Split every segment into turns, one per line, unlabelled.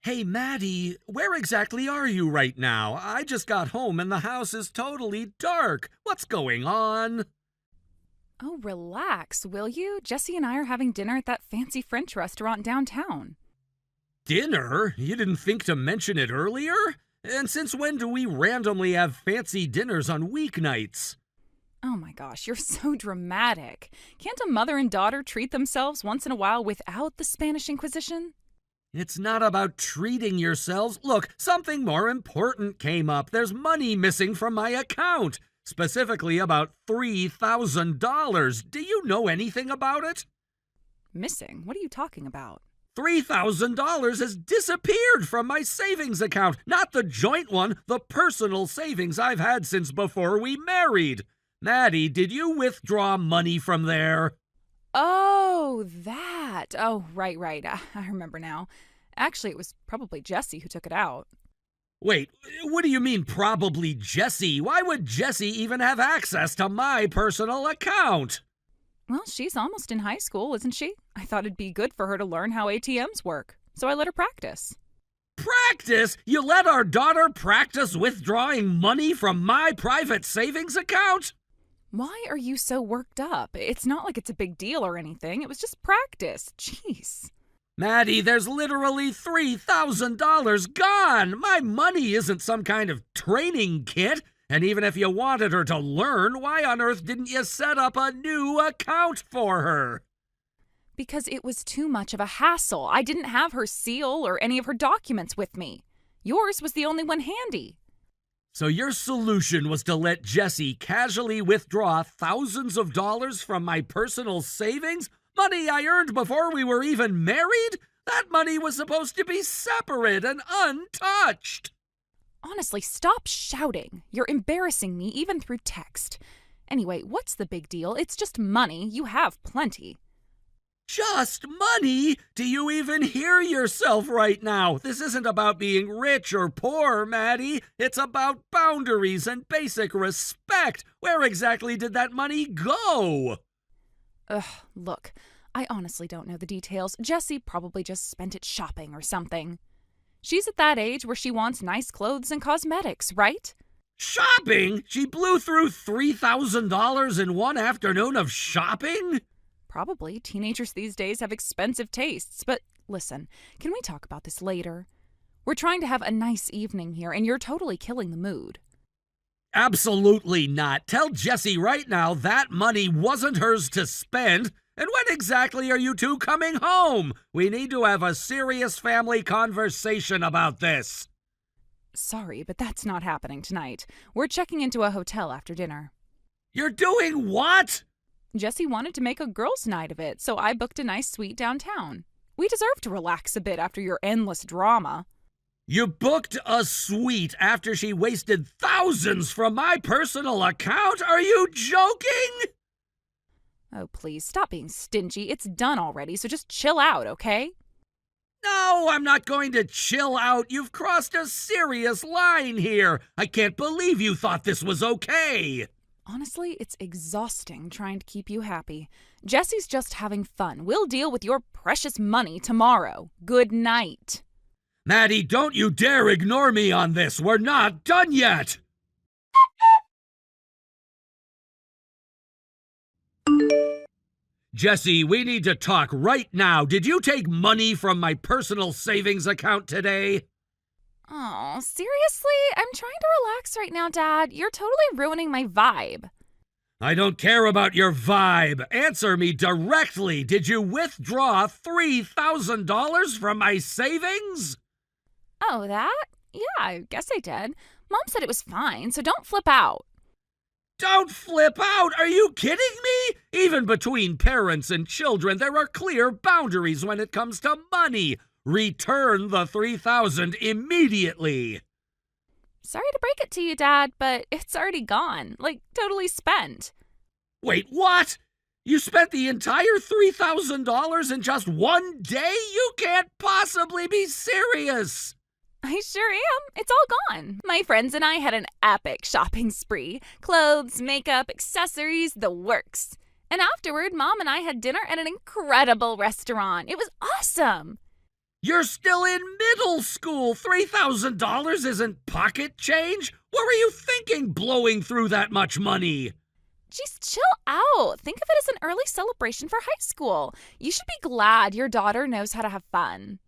Hey, Maddie, where exactly are you right now? I just got home and the house is totally dark. What's going on?
Oh, relax, will you? Jesse and I are having dinner at that fancy French restaurant downtown.
Dinner? You didn't think to mention it earlier? And since when do we randomly have fancy dinners on weeknights?
Oh my gosh, you're so dramatic. Can't a mother and daughter treat themselves once in a while without the Spanish Inquisition?
It's not about treating yourselves. Look, something more important came up. There's money missing from my account. Specifically about $3,000. Do you know anything about it?
Missing? What are you talking about?
$3,000 has disappeared from my savings account. Not the joint one, the personal savings I've had since before we married. Maddie, did you withdraw money from there?
Oh, that. Oh, right. I remember now. Actually, it was probably Jesse who took it out.
Wait, what do you mean probably Jessie? Why would Jessie even have access to my personal account?
Well, she's almost in high school, isn't she? I thought it'd be good for her to learn how ATMs work, so I let her practice.
Practice? You let our daughter practice withdrawing money from my private savings account?
Why are you so worked up? It's not like it's a big deal or anything. It was just practice. Jeez.
Maddie, there's literally $3,000 gone. My money isn't some kind of training kit. And even if you wanted her to learn, why on earth didn't you set up a new account for her?
Because it was too much of a hassle. I didn't have her seal or any of her documents with me. Yours was the only one handy.
So your solution was to let Jessie casually withdraw thousands of dollars from my personal savings? Money I earned before we were even married? That money was supposed to be separate and untouched.
Honestly, stop shouting. You're embarrassing me even through text. Anyway, what's the big deal? It's just money. You have plenty.
Just money? Do you even hear yourself right now? This isn't about being rich or poor, Maddie. It's about boundaries and basic respect. Where exactly did that money go?
Ugh, look, I honestly don't know the details. Jessie probably just spent it shopping or something. She's at that age where she wants nice clothes and cosmetics, right?
Shopping? She blew through $3,000 in one afternoon of shopping?
Probably. Teenagers these days have expensive tastes. But listen, can we talk about this later? We're trying to have a nice evening here, and you're totally killing the mood.
Absolutely not. Tell Jessie right now that money wasn't hers to spend. And when exactly are you two coming home? We need to have a serious family conversation about this.
Sorry, but that's not happening tonight. We're checking into a hotel after dinner.
You're doing what?
Jessie wanted to make a girls' night of it, so I booked a nice suite downtown. We deserve to relax a bit after your endless drama.
You booked a suite after she wasted thousands from my personal account? Are you joking?
Oh, please, stop being stingy. It's done already, so just chill out, okay?
No, I'm not going to chill out. You've crossed a serious line here. I can't believe you thought this was okay.
Honestly, it's exhausting trying to keep you happy. Jessie's just having fun. We'll deal with your precious money tomorrow. Good night.
Maddie, don't you dare ignore me on this. We're not done yet. Jessie, we need to talk right now. Did you take money from my personal savings account today?
Oh, seriously? I'm trying to relax right now, Dad. You're totally ruining my vibe.
I don't care about your vibe. Answer me directly. Did you withdraw $3,000 from my savings?
Oh, that? Yeah, I guess I did. Mom said it was fine, so don't flip out.
Don't flip out! Are you kidding me? Even between parents and children, there are clear boundaries when it comes to money. Return the $3,000 immediately.
Sorry to break it to you, Dad, but it's already gone. Like, totally spent.
Wait, what? You spent the entire $3,000 in just one day? You can't possibly be serious.
I sure am. It's all gone. My friends and I had an epic shopping spree. Clothes, makeup, accessories, the works. And afterward, Mom and I had dinner at an incredible restaurant. It was awesome.
You're still in middle school. $3,000 isn't pocket change. What were you thinking blowing through that much money?
Jeez, chill out. Think of it as an early celebration for high school. You should be glad your daughter knows how to have fun.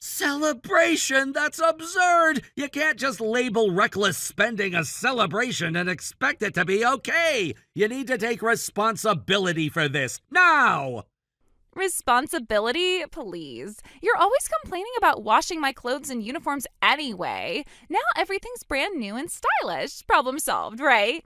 Celebration? That's absurd. You can't just label reckless spending a celebration and expect it to be okay. You need to take responsibility for this now.
Responsibility? Please. You're always complaining about washing my clothes and uniforms anyway. Now everything's brand new and stylish. Problem solved, right?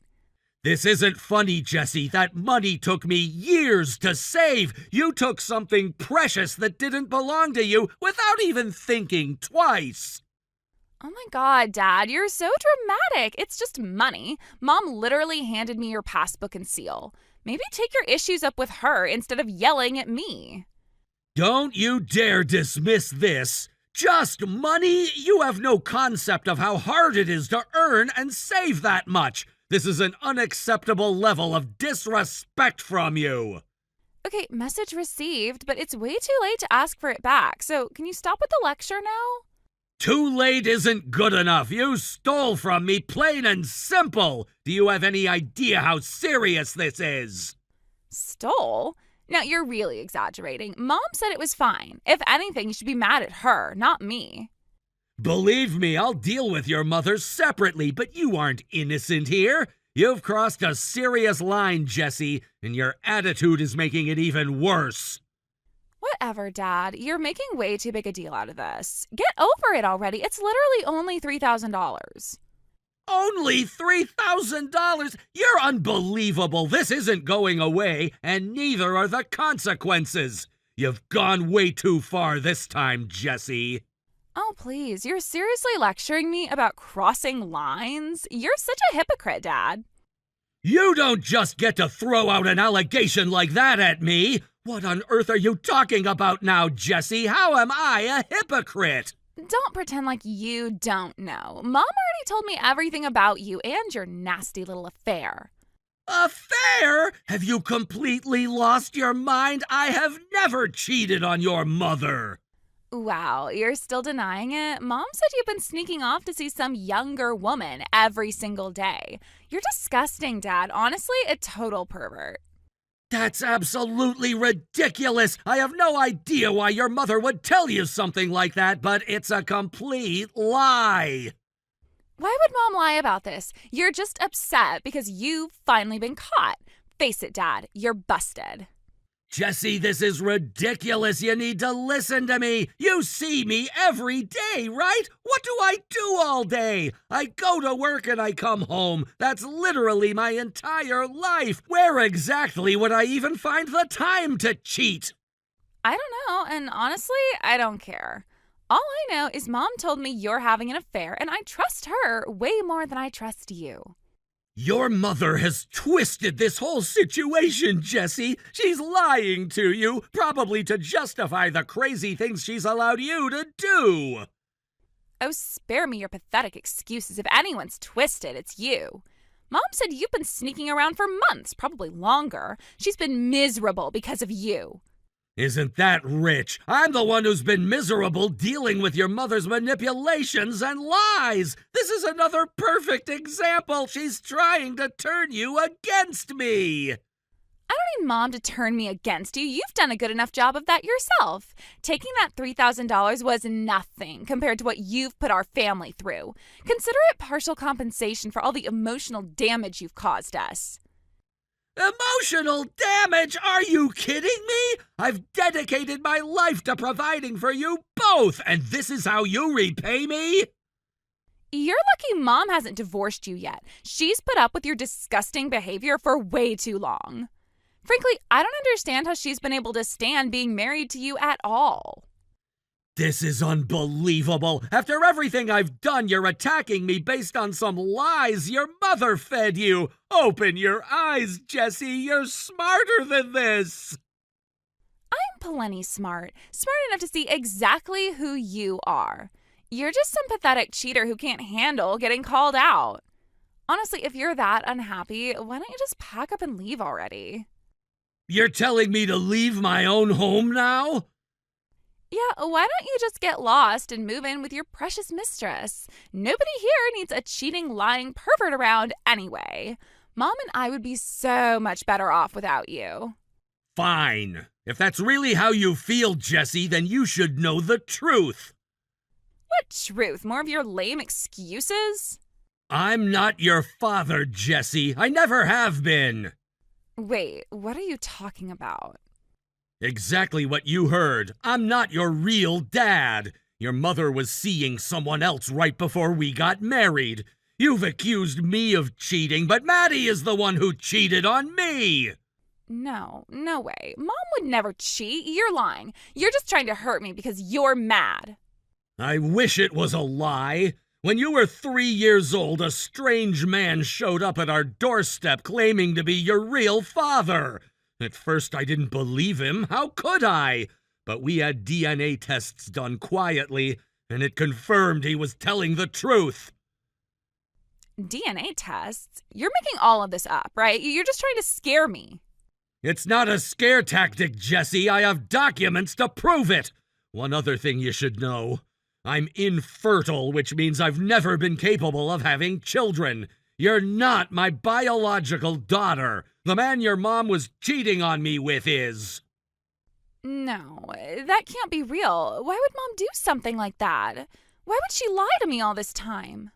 This isn't funny, Jessie. That money took me years to save. You took something precious that didn't belong to you without even thinking twice.
Oh my God, Dad, you're so dramatic. It's just money. Mom literally handed me your passbook and seal. Maybe take your issues up with her instead of yelling at me.
Don't you dare dismiss this. Just money? You have no concept of how hard it is to earn and save that much. This is an unacceptable level of disrespect from you.
Okay, message received, but it's way too late to ask for it back. So can you stop with the lecture now?
Too late isn't good enough. You stole from me, plain and simple. Do you have any idea how serious this is?
Stole? Now, you're really exaggerating. Mom said it was fine. If anything, you should be mad at her, not me.
Believe me, I'll deal with your mother separately, but you aren't innocent here. You've crossed a serious line, Jessie, and your attitude is making it even worse.
Whatever, Dad. You're making way too big a deal out of this. Get over it already. It's literally only $3,000.
Only $3,000? You're unbelievable. This isn't going away, and neither are the consequences. You've gone way too far this time, Jessie.
Oh, please. You're seriously lecturing me about crossing lines? You're such a hypocrite, Dad.
You don't just get to throw out an allegation like that at me. What on earth are you talking about now, Jessie? How am I a hypocrite?
Don't pretend like you don't know. Mom already told me everything about you and your nasty little affair.
Affair? Have you completely lost your mind? I have never cheated on your mother.
Wow, you're still denying it? Mom said you've been sneaking off to see some younger woman every single day. You're disgusting, Dad. Honestly, a total pervert.
That's absolutely ridiculous. I have no idea why your mother would tell you something like that, but it's a complete lie.
Why would Mom lie about this? You're just upset because you've finally been caught. Face it, Dad, you're busted.
Jessie, this is ridiculous. You need to listen to me. You see me every day, right? What do I do all day? I go to work and I come home. That's literally my entire life. Where exactly would I even find the time to cheat?
I don't know, and honestly, I don't care. All I know is Mom told me you're having an affair, and I trust her way more than I trust you.
Your mother has twisted this whole situation, Jessie. She's lying to you, probably to justify the crazy things she's allowed you to do.
Oh, spare me your pathetic excuses. If anyone's twisted, it's you. Mom said you've been sneaking around for months, probably longer. She's been miserable because of you.
Isn't that rich? I'm the one who's been miserable dealing with your mother's manipulations and lies. This is another perfect example. She's trying to turn you against me.
I don't need Mom to turn me against you. You've done a good enough job of that yourself. Taking that $3,000 was nothing compared to what you've put our family through. Consider it partial compensation for all the emotional damage you've caused us.
Emotional damage? Are you kidding me? I've dedicated my life to providing for you both, and this is how you repay me?
You're lucky Mom hasn't divorced you yet. She's put up with your disgusting behavior for way too long. Frankly, I don't understand how she's been able to stand being married to you at all.
This is unbelievable. After everything I've done, you're attacking me based on some lies your mother fed you. Open your eyes, Jessie. You're smarter than this.
I'm plenty smart. Smart enough to see exactly who you are. You're just some pathetic cheater who can't handle getting called out. Honestly, if you're that unhappy, why don't you just pack up and leave already?
You're telling me to leave my own home now?
Yeah, why don't you just get lost and move in with your precious mistress? Nobody here needs a cheating, lying pervert around anyway. Mom and I would be so much better off without you.
Fine. If that's really how you feel, Jessie, then you should know the truth.
What truth? More of your lame excuses?
I'm not your father, Jessie. I never have been.
Wait, what are you talking about?
Exactly what you heard. I'm not your real dad. Your mother was seeing someone else right before we got married. You've accused me of cheating, but Maddie is the one who cheated on me.
No way. Mom would never cheat. You're lying. You're just trying to hurt me because you're mad.
I wish it was a lie. When you were 3 years old, a strange man showed up at our doorstep claiming to be your real father. At first, I didn't believe him. How could I? But we had DNA tests done quietly, and it confirmed he was telling the truth.
DNA tests? You're making all of this up, right? You're just trying to scare me.
It's not a scare tactic, Jessie. I have documents to prove it. One other thing you should know. I'm infertile, which means I've never been capable of having children. You're not my biological daughter. The man your mom was cheating on me with is.
No, that can't be real. Why would Mom do something like that? Why would she lie to me all this time?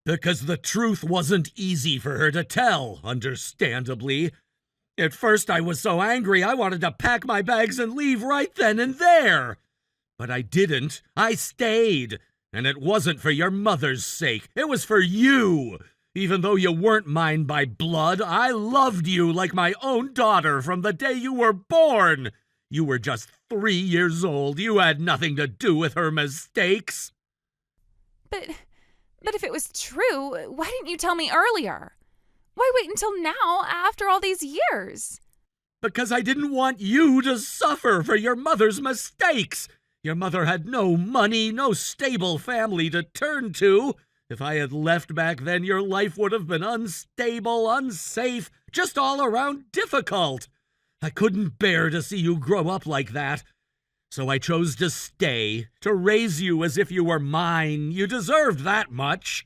Because the truth wasn't easy for her to tell, understandably. At first I was so angry I wanted to pack my bags and leave right then and there. But I didn't. I stayed. And it wasn't for your mother's sake. It was for you. Even though you weren't mine by blood, I loved you like my own daughter from the day you were born. You were just 3 years old. You had nothing to do with her mistakes.
But if it was true, why didn't you tell me earlier? Why wait until now, after all these years?
Because I didn't want you to suffer for your mother's mistakes. Your mother had no money, no stable family to turn to. If I had left back then, your life would have been unstable, unsafe, just all around difficult. I couldn't bear to see you grow up like that. So I chose to stay, to raise you as if you were mine. You deserved that much.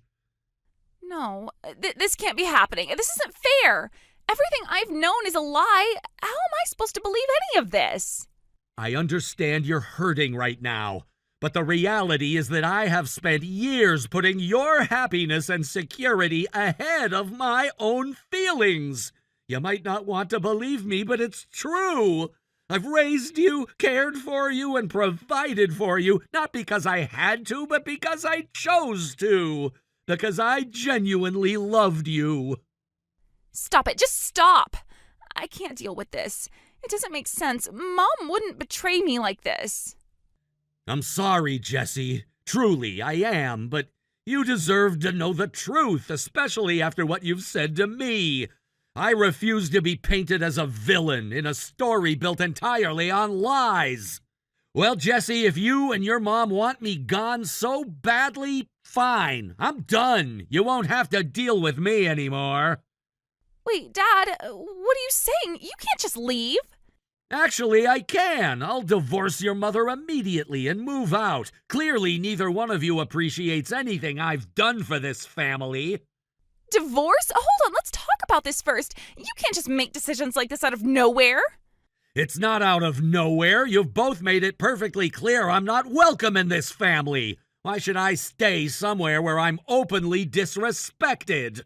No, this can't be happening. This isn't fair. Everything I've known is a lie. How am I supposed to believe any of this?
I understand you're hurting right now, but the reality is that I have spent years putting your happiness and security ahead of my own feelings. You might not want to believe me, but it's true. I've raised you, cared for you, and provided for you, not because I had to, but because I chose to. Because I genuinely loved you.
Stop it. Just stop. I can't deal with this. It doesn't make sense. Mom wouldn't betray me like this.
I'm sorry, Jessie. Truly, I am, but you deserve to know the truth, especially after what you've said to me. I refuse to be painted as a villain in a story built entirely on lies. Well, Jessie, if you and your mom want me gone so badly, fine. I'm done. You won't have to deal with me anymore.
Wait, Dad, what are you saying? You can't just leave.
Actually, I can. I'll divorce your mother immediately and move out. Clearly, neither one of you appreciates anything I've done for this family.
Divorce? Hold on, let's talk about this first. You can't just make decisions like this out of nowhere.
It's not out of nowhere. You've both made it perfectly clear I'm not welcome in this family. Why should I stay somewhere where I'm openly disrespected?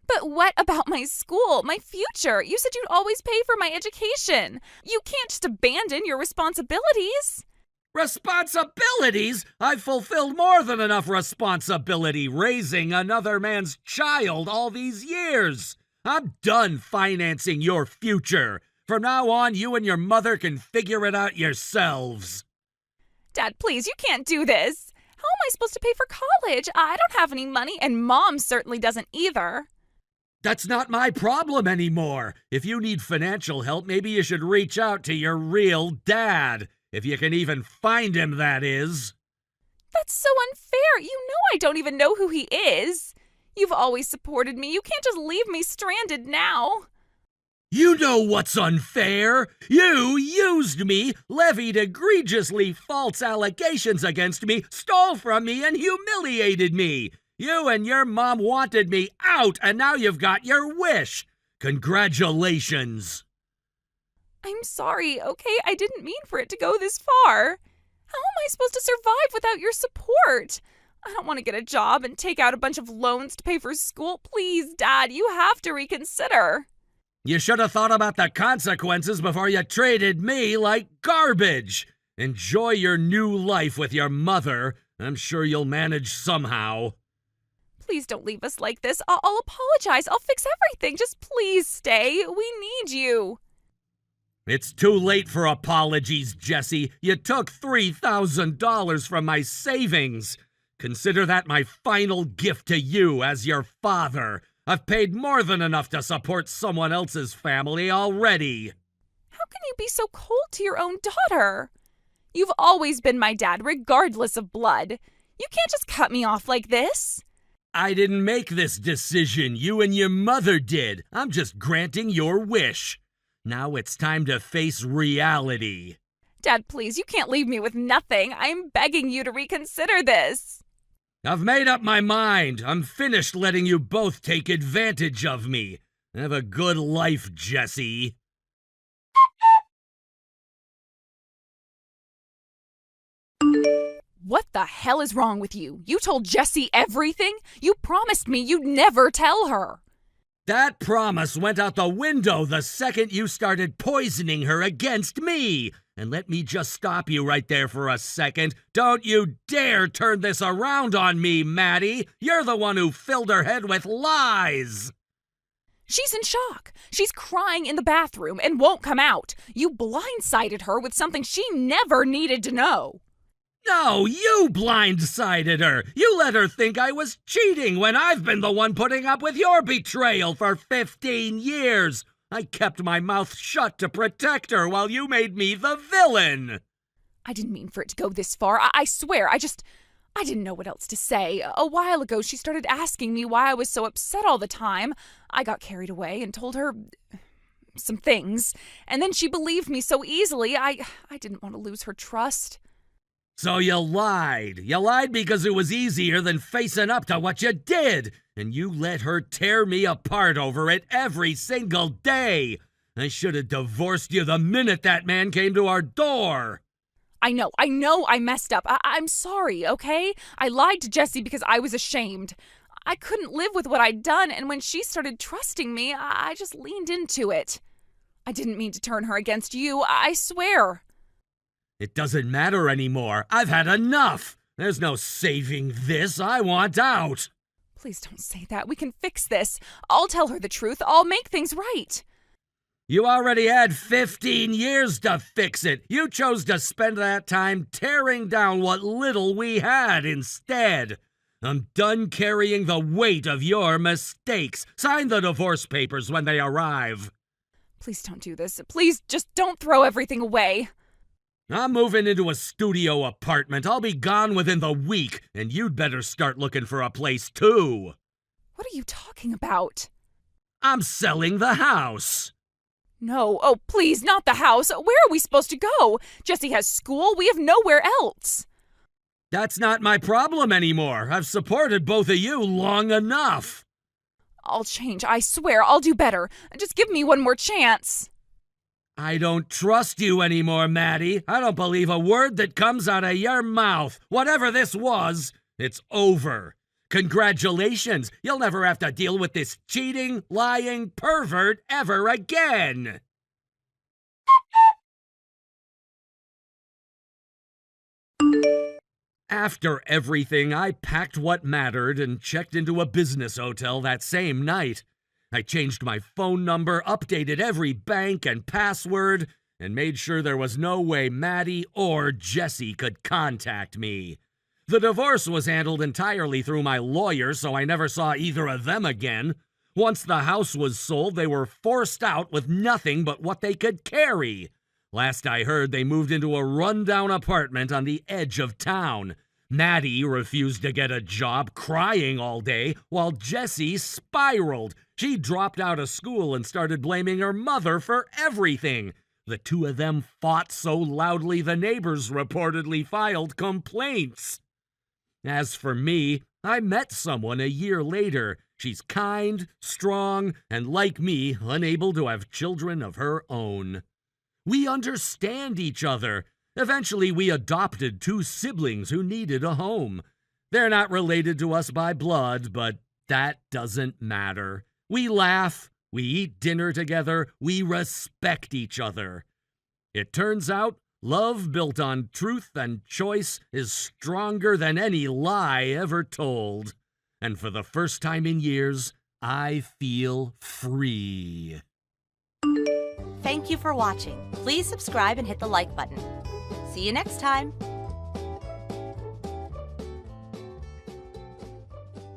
But what about my school, my future? You said you'd always pay for my education. You can't just abandon your responsibilities.
Responsibilities? I've fulfilled more than enough responsibility raising another man's child all these years. I'm done financing your future. From now on, you and your mother can figure it out yourselves.
Dad, please, you can't do this. How am I supposed to pay for college? I don't have any money, and Mom certainly doesn't either.
That's not my problem anymore. If you need financial help, maybe you should reach out to your real dad. If you can even find him, that is.
That's so unfair. You know I don't even know who he is. You've always supported me. You can't just leave me stranded now.
You know what's unfair? You used me, levied egregiously false allegations against me, stole from me, and humiliated me. You and your mom wanted me out, and now you've got your wish. Congratulations.
I'm sorry, okay? I didn't mean for it to go this far. How am I supposed to survive without your support? I don't want to get a job and take out a bunch of loans to pay for school. Please, Dad, you have to reconsider.
You should have thought about the consequences before you treated me like garbage. Enjoy your new life with your mother. I'm sure you'll manage somehow.
Please don't leave us like this. I'll apologize. I'll fix everything. Just please stay. We need you.
It's too late for apologies, Jesse. You took $3,000 from my savings. Consider that my final gift to you as your father. I've paid more than enough to support someone else's family already.
How can you be so cold to your own daughter? You've always been my dad, regardless of blood. You can't just cut me off like this.
I didn't make this decision. You and your mother did. I'm just granting your wish. Now it's time to face reality.
Dad, please, you can't leave me with nothing. I'm begging you to reconsider this.
I've made up my mind. I'm finished letting you both take advantage of me. Have a good life, Jesse.
What the hell is wrong with you? You told Jessie everything? You promised me you'd never tell her.
That promise went out the window the second you started poisoning her against me. And let me just stop you right there for a second. Don't you dare turn this around on me, Maddie. You're the one who filled her head with lies.
She's in shock. She's crying in the bathroom and won't come out. You blindsided her with something she never needed to know.
No, you blindsided her. You let her think I was cheating when I've been the one putting up with your betrayal for 15 years. I kept my mouth shut to protect her while you made me the villain.
I didn't mean for it to go this far. I swear, I didn't know what else to say. A while ago, she started asking me why I was so upset all the time. I got carried away and told her some things. And then she believed me so easily, I didn't want to lose her trust.
So you lied. You lied because it was easier than facing up to what you did. And you let her tear me apart over it every single day. I should have divorced you the minute that man came to our door.
I know I messed up. I'm sorry, okay? I lied to Jessie because I was ashamed. I couldn't live with what I'd done, and when she started trusting me, I just leaned into it. I didn't mean to turn her against you, I swear.
It doesn't matter anymore. I've had enough. There's no saving this. I want out.
Please don't say that. We can fix this. I'll tell her the truth. I'll make things right.
You already had 15 years to fix it. You chose to spend that time tearing down what little we had instead. I'm done carrying the weight of your mistakes. Sign the divorce papers when they arrive.
Please don't do this. Please just don't throw everything away.
I'm moving into a studio apartment. I'll be gone within the week, and you'd better start looking for a place too.
What are you talking about?
I'm selling the house.
No, oh please, not the house. Where are we supposed to go? Jessie has school. We have nowhere else.
That's not my problem anymore. I've supported both of you long enough.
I'll change. I swear I'll do better. Just give me one more chance.
I don't trust you anymore, Maddie. I don't believe a word that comes out of your mouth. Whatever this was, it's over. Congratulations. You'll never have to deal with this cheating, lying pervert ever again. After everything, I packed what mattered and checked into a business hotel that same night. I changed my phone number, updated every bank and password, and made sure there was no way Maddie or Jessie could contact me. The divorce was handled entirely through my lawyer, so I never saw either of them again. Once the house was sold, they were forced out with nothing but what they could carry. Last I heard, they moved into a rundown apartment on the edge of town. Maddie refused to get a job, crying all day, while Jessie spiraled. She dropped out of school and started blaming her mother for everything. The two of them fought so loudly the neighbors reportedly filed complaints. As for me, I met someone a year later. She's kind, strong, and like me, unable to have children of her own. We understand each other. Eventually, we adopted two siblings who needed a home. They're not related to us by blood, but that doesn't matter. We laugh, we eat dinner together, we respect each other. It turns out, love built on truth and choice is stronger than any lie ever told. And for the first time in years, I feel free.
Thank you for watching. Please subscribe and hit the like button. See you next time.